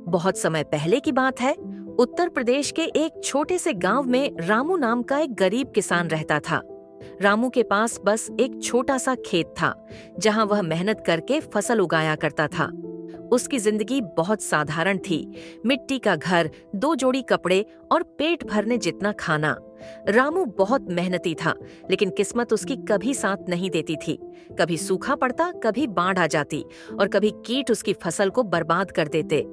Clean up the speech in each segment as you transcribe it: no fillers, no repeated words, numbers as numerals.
बहुत समय पहले की बात है। उत्तर प्रदेश के एक छोटे से गांव में रामू नाम का एक गरीब किसान रहता था। रामू के पास बस एक छोटा सा खेत था, जहां वह मेहनत करके फसल उगाया करता था। उसकी जिंदगी बहुत साधारण थी। मिट्टी का घर, दो जोड़ी कपड़े और पेट भरने जितना खाना। रामू बहुत मेहनती था, लेकिन किस्मत उसकी कभी साथ नहीं देती थी। कभी सूखा पड़ता, कभी बाढ़ आ जाती और कभी कीट उसकी फसल को बर्बाद कर देते।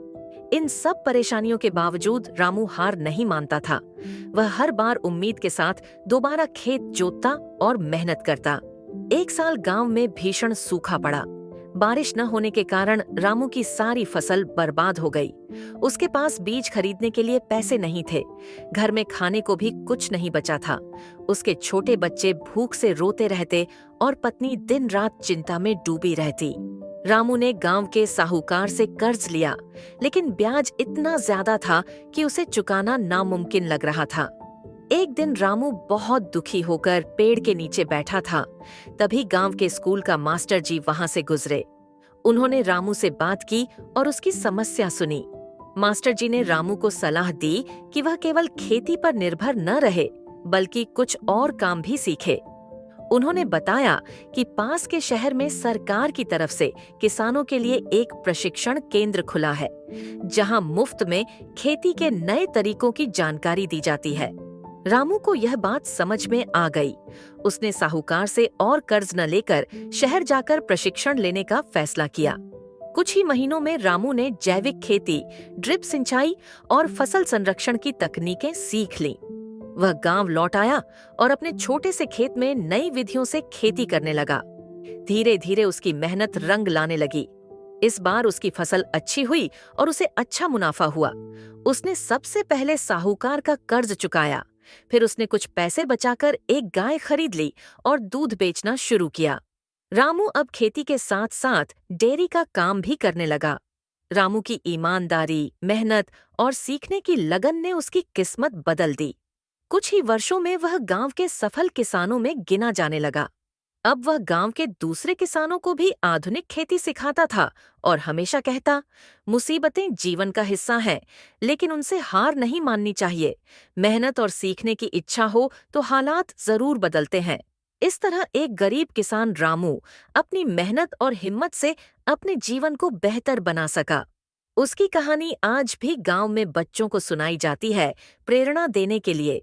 इन सब परेशानियों के बावजूद रामू हार नहीं मानता था। वह हर बार उम्मीद के साथ दोबारा खेत जोतता और मेहनत करता। एक साल गांव में भीषण सूखा पड़ा। बारिश न होने के कारण रामू की सारी फसल बर्बाद हो गई। उसके पास बीज खरीदने के लिए पैसे नहीं थे। घर में खाने को भी कुछ नहीं बचा था। उसके छोटे बच्चे भूख से रोते रहते और पत्नी दिन रात चिंता में डूबी रहती। रामू ने गांव के साहूकार से कर्ज लिया, लेकिन ब्याज इतना ज्यादा था कि उसे चुकाना नामुमकिन लग रहा था। एक दिन रामू बहुत दुखी होकर पेड़ के नीचे बैठा था। तभी गांव के स्कूल का मास्टर जी वहां से गुजरे। उन्होंने रामू से बात की और उसकी समस्या सुनी। मास्टर जी ने रामू को सलाह दी कि वह केवल खेती पर निर्भर न रहे, बल्कि कुछ और काम भी सीखे। उन्होंने बताया कि पास के शहर में सरकार की तरफ से किसानों के लिए एक प्रशिक्षण केंद्र खुला है, जहां मुफ्त में खेती के नए तरीकों की जानकारी दी जाती है। रामू को यह बात समझ में आ गई। उसने साहूकार से और कर्ज न लेकर शहर जाकर प्रशिक्षण लेने का फैसला किया। कुछ ही महीनों में रामू ने जैविक खेती, ड्रिप सिंचाई और फसल संरक्षण की तकनीकें सीख लीं। वह गांव लौट आया और अपने छोटे से खेत में नई विधियों से खेती करने लगा। धीरे धीरे उसकी मेहनत रंग लाने लगी। इस बार उसकी फसल अच्छी हुई और उसे अच्छा मुनाफा हुआ। उसने सबसे पहले साहूकार का कर्ज चुकाया। फिर उसने कुछ पैसे बचाकर एक गाय खरीद ली और दूध बेचना शुरू किया। रामू अब खेती के साथ साथ डेयरी का काम भी करने लगा। रामू की ईमानदारी, मेहनत और सीखने की लगन ने उसकी किस्मत बदल दी। कुछ ही वर्षों में वह गांव के सफल किसानों में गिना जाने लगा। अब वह गांव के दूसरे किसानों को भी आधुनिक खेती सिखाता था और हमेशा कहता, मुसीबतें जीवन का हिस्सा हैं, लेकिन उनसे हार नहीं माननी चाहिए। मेहनत और सीखने की इच्छा हो तो हालात जरूर बदलते हैं। इस तरह एक गरीब किसान रामू अपनी मेहनत और हिम्मत से अपने जीवन को बेहतर बना सका। उसकी कहानी आज भी गांव में बच्चों को सुनाई जाती है, प्रेरणा देने के लिए।